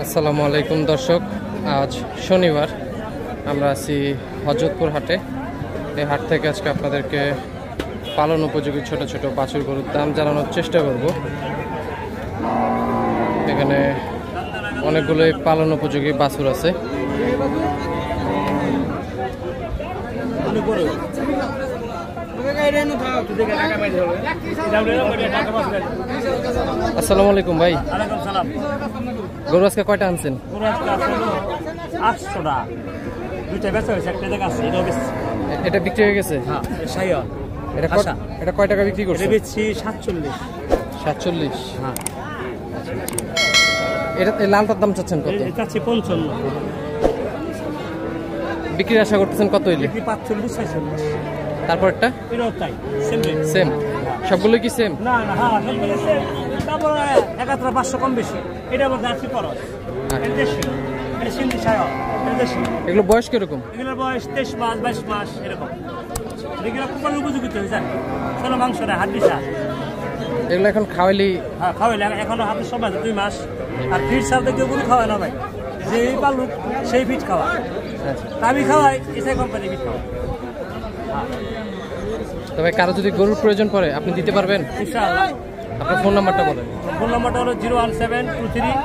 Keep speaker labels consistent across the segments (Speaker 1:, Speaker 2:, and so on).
Speaker 1: আসসালামু আলাইকুম দর্শক, আজ শনিবার আমরা আছি হযরতপুর হাটে। এই হাট থেকে আজকে আপনাদেরকে পালন উপযোগী ছোট ছোট বাছুর গরুর দাম জানানোর চেষ্টা করব। এখানে অনেকগুলোই পালন উপযোগী বাছুর আছে। আসসালামু আলাইকুম ভাই। গরু আজকে কয়টা আনছেন? এটা বিক্রি হয়ে গেছে? এটা কয় টাকা বিক্রি করছে? 47। এটা লালটার দাম চাচ্ছেন কত?
Speaker 2: 55।
Speaker 1: বিক্রির আশা করতেছেন কত হইলে?
Speaker 2: 45-46।
Speaker 1: তারপরটা সেম? সবগুলো কি সেম?
Speaker 2: না না, হ্যাঁ সবগুলো সেম। তারপর 500 কম বেশি। এটা আমার জার্সি খরচ। এটা দেশি, এটা সিন্ধি ছায়া, এটা দেশি।
Speaker 1: এগুলো বয়স কিরকম?
Speaker 2: এগুলোর বয়স 23 মাস 22 মাস এরকম। এগুলো খুব উপযোগী হয়ে যায়। ছোট মাংস না, হাড্ডি সা।
Speaker 1: এগুলো এখন খাওয়াইলি?
Speaker 2: হ্যাঁ খাওয়াইলে এখনো হাতে সময় 2 মাস। আর ফিট সাথে কেউ কোনো খাওয়ায় না ভাই, যেই পালুক সেই ফিট খাওয়া। আমি খাওয়াই এসআই কোম্পানি ফিট খাওয়া।
Speaker 1: তবে কারো যদি গরুর প্রয়োজন পড়ে আপনি দিতে পারবেন
Speaker 2: ইনশাআল্লাহ।
Speaker 1: আপনার ফোন নাম্বারটা বলেন।
Speaker 2: ফোন নাম্বারটা হলো 01723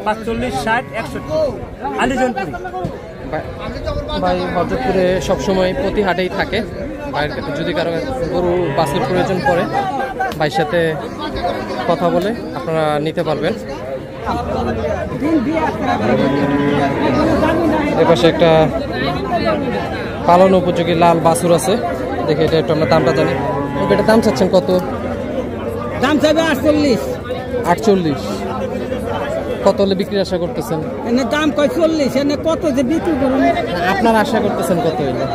Speaker 2: 45 60 61 আলিজনপুর।
Speaker 1: ভাই হযরতপুরে সবসময় প্রতি হাটেই থাকে। ভাইয়ের যদি কারো গরু বাছুর প্রয়োজন পড়ে ভাইয়ের সাথে কথা বলে আপনারা নিতে পারবেন। এপাশে একটা পালন উপযোগী লাল বাছুর আছে, দেখে এটা একটু আমরা দামটা জানি। এটার দাম চাচ্ছেন কত?
Speaker 3: দাম চাইবে 48।
Speaker 1: কত হলে বিক্রির আশা করতেছেন?
Speaker 3: এনে দাম কয় 40, এনে কত যে বিক্রি করুন?
Speaker 1: আপনার আশা করতেছেন কত হইলে?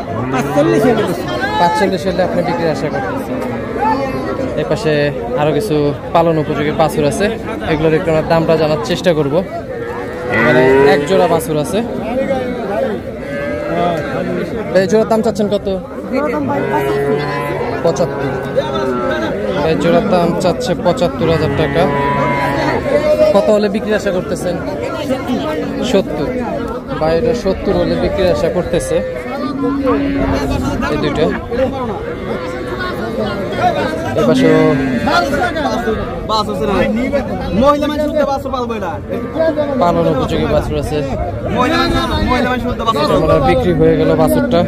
Speaker 3: 45
Speaker 1: হলে আপনি বিক্রির আশা করতেছেন। এই পাশে আরো কিছু পালন উপযোগী বাছুর আছে, এগুলোর একটু আমরা দামটা জানার চেষ্টা করব। মানে এক জোড়া বাছুর আছে। এই জোড়ার দাম চাচ্ছেন কত? 75। এই জোড়ার দাম চাচ্ছে 75,000 টাকা। কত হলে বিক্রির আশা করতেছেন? 70। বাইরে 70 হলে বিক্রির আশা করতেছে এই দুইটা। এপাশেও পালন উপযোগী বাছুর আছে। বিক্রি হয়ে গেল বাছুরটা।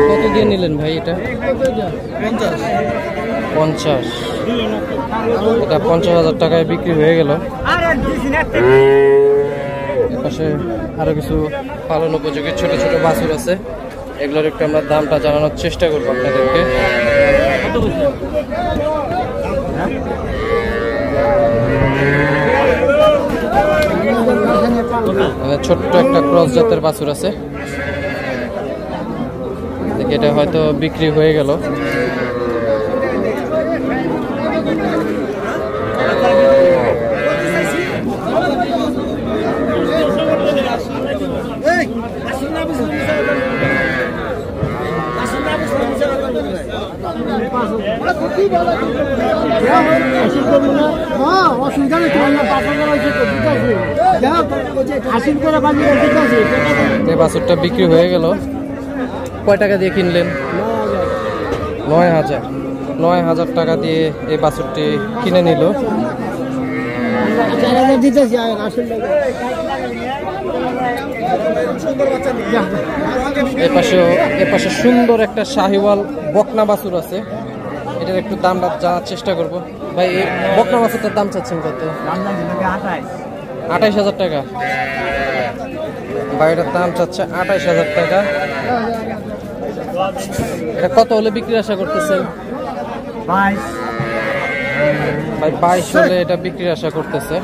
Speaker 1: কত দিয়ে নিলেন ভাই এটা? 50। এটা 50,000 টাকায় বিক্রি হয়ে গেল। পাশে আরো কিছু পালন উপযোগী ছোট ছোট বাছুর আছে, এগুলোর একটু আমরা দামটা জানানোর চেষ্টা করবো আপনাদেরকে। ছোট্ট একটা ক্রস জাতের বাছুর আছে, দেখি এটা হয়তো বিক্রি হয়ে গেল। এই বাছুরটা বিক্রি হয়ে গেল। কয় টাকা দিয়ে কিনলেন? 9,000 টাকা দিয়ে এই বাছুরটি কিনে নিল। এপাশে সুন্দর একটা শাহিওয়াল বকনা বাছুর আছে, এটার একটু দামটা জানার চেষ্টা করব। ভাই এই বকনা বাছুরটার দাম চাচ্ছেন কত? 28,000 টাকা। ভাই এটার দাম চাচ্ছে 28,000 টাকা। এটা কত হলে বিক্রির আশা করতেছেন?
Speaker 3: 22।
Speaker 1: ভাই 22 হলে এটা বিক্রির আশা করতেছে।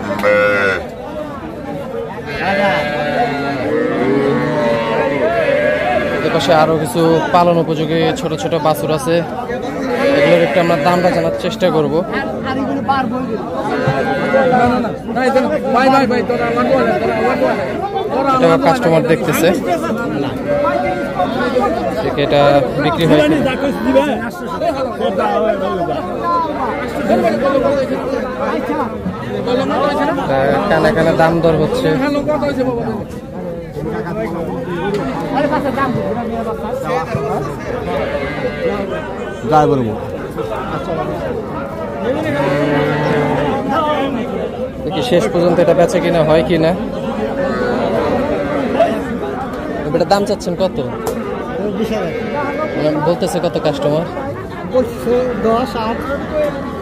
Speaker 1: এপাশে আরো কিছু পালন উপযোগী ছোট ছোট বাছুর আছে, এগুলোর একটু আমরা দামটা জানার চেষ্টা করব। এটা কাস্টমার দেখতেছে, এটা বিক্রি হয় কানে কানে দাম দর হচ্ছে। দেখি শেষ পর্যন্ত এটা বেচে কিনা হয় কিনা। এটা দাম চাচ্ছেন কত? বলতেছে কত কাস্টমার?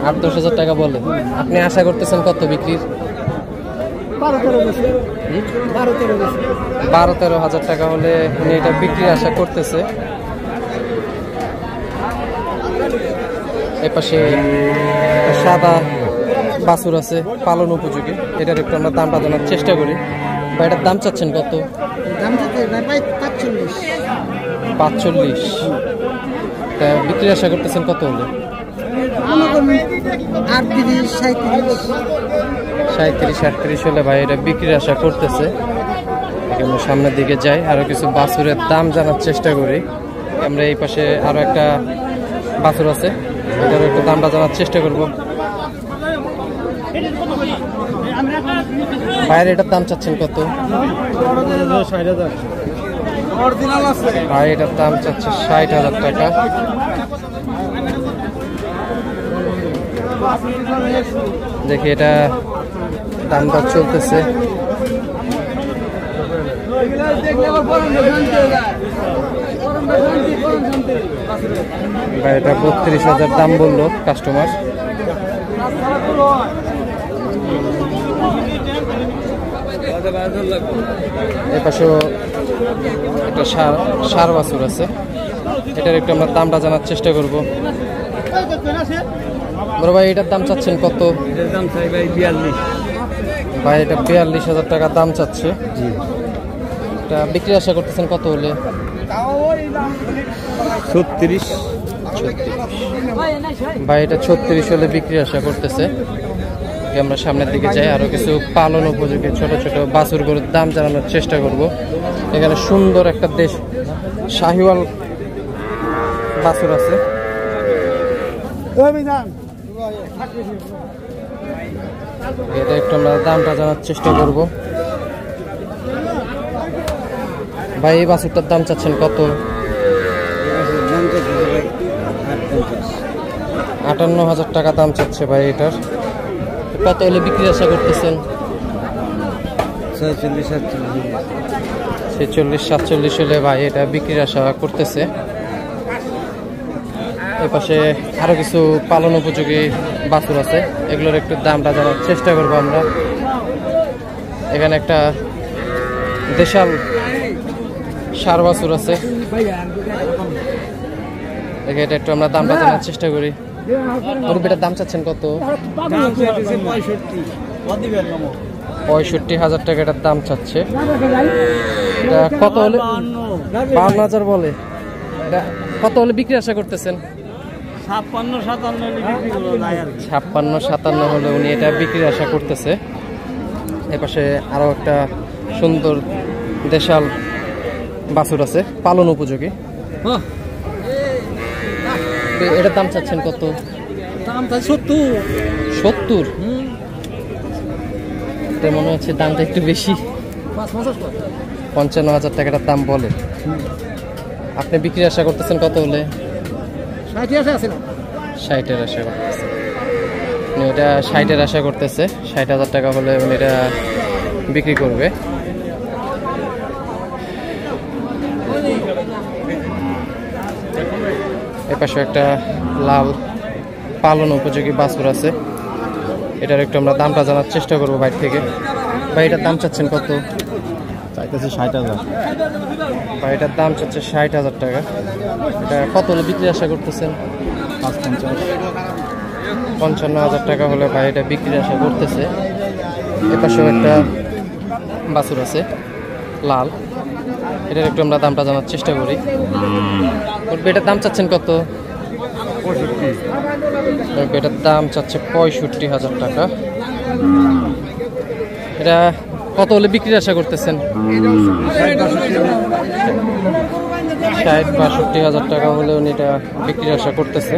Speaker 1: 8-10 হাজার টাকা বলে। আপনি আশা করতেছেন কত বিক্রির? 12-13 হাজার টাকা হলে উনি এটা বিক্রির আশা করতেছে। এপাশে সাদা বাছুর আছে পালন উপযোগী, এটার একটু আমরা দামটা জানার চেষ্টা করি। বা এটার দাম চাচ্ছেন কত? 45। তা বিক্রির আশা করতেছেন কত হলে? 37-38 হলে ভাই এটা বিক্রির আশা করতেছে। আমরা সামনের দিকে যাই, আরো কিছু বাছুরের দাম জানার চেষ্টা করি। আমরা এই পাশে আরো একটা বাছুর আছে, এটার একটু দামটা জানার চেষ্টা করব। ভাইয়ের এটার দাম চাচ্ছেন কত? ভাই এটার দাম চাচ্ছে 60,000 টাকা। দেখি এটা দামটা চলতেছে। ভাই এটা 32,000 দাম বললো কাস্টমার। এপাশেও একটা সার বাছুর আছে, এটার একটু আমরা দামটা জানার চেষ্টা করব। বড় ভাই এটার দাম চাচ্ছেন কত? ভাই এটা 42,000 টাকা দাম চাচ্ছে। এটা বিক্রি আশা করতেছেন কত হলে?
Speaker 4: 36।
Speaker 1: ভাই এটা 36 হলে বিক্রি আশা করতেছে। আমরা সামনের দিকে যাই, আরো কিছু পালন উপযোগী ছোট ছোট বাছুর গরুর দাম জানানোর চেষ্টা করব। এখানে সুন্দর একটা দেশ শাহিওয়াল বাছুর আছে। এটা একটু আমরা দামটা জানার চেষ্টা করব। ভাই এই বাছুরটার দাম চাচ্ছেন কত? 58,000 টাকা দাম চাচ্ছে ভাই এটার। কত হলে বিক্রি আশা করতেছেন? 46-47 হলে ভাই এটা বিক্রির আশা করতেছে। এপাশে আরো কিছু পালন উপযোগী বাছুর আছে, এগুলোর একটু দামটা জানার চেষ্টা করবো আমরা। এখানে একটা দেশাল ষাঁড় বাছুর আছে, এটা একটু আমরা দামটা জানার চেষ্টা করি। গরুটার দাম চাচ্ছেন কত? 65,000 টাকা এটার দাম চাচ্ছে। এটা কত হলে? 52,000 বলে। এটা কত হলে বিক্রি আশা করতেছেন? 56-57 হলে উনি এটা বিক্রির আশা করতেছে। এপাশে আরো একটা সুন্দর দেশাল বাছুর আছে পালন উপযোগী, এটার দাম চাচ্ছেন কত? 70। মনে হচ্ছে দামটা একটু বেশি। 55,000 টাকাটার দাম বলে। আপনি বিক্রির আশা করতেছেন কত হলে? 60-এর আশা করতেছে। এটা 60-এর আশা করতেছে। 60,000 টাকা হলে উনি এটা বিক্রি করবে। এপাশে একটা লাল পালন উপযোগী বাছুর আছে, এটার একটু আমরা দামটা জানার চেষ্টা করবো বাইর থেকে। ভাই এটার দাম চাচ্ছেন কত?
Speaker 4: চাইতেছে 60,000।
Speaker 1: ভাই এটার দাম চাচ্ছে 60,000 টাকা। এটা কত হলে বিক্রি আশা করতেছেন? 55,000 টাকা হলে ভাই এটা বিক্রি আশা করতেছে। এপাশেও একটা বাছুর আছে লাল, এটার একটু আমরা দামটা জানার চেষ্টা করি। এটার দাম চাচ্ছেন কত? এটার দাম চাচ্ছে 65,000 টাকা। এটা কত হলে বিক্রির আশা করতেছেন? 60-62,000 টাকা হলে উনি এটা বিক্রির আশা করতেছে।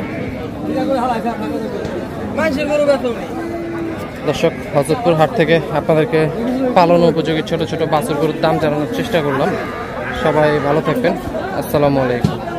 Speaker 1: দর্শক, হযরতপুর হাট থেকে আপনাদেরকে পালন উপযোগী ছোট ছোট বাছুর গরুর দাম জানানোর চেষ্টা করলাম। সবাই ভালো থাকবেন। আসসালামু আলাইকুম।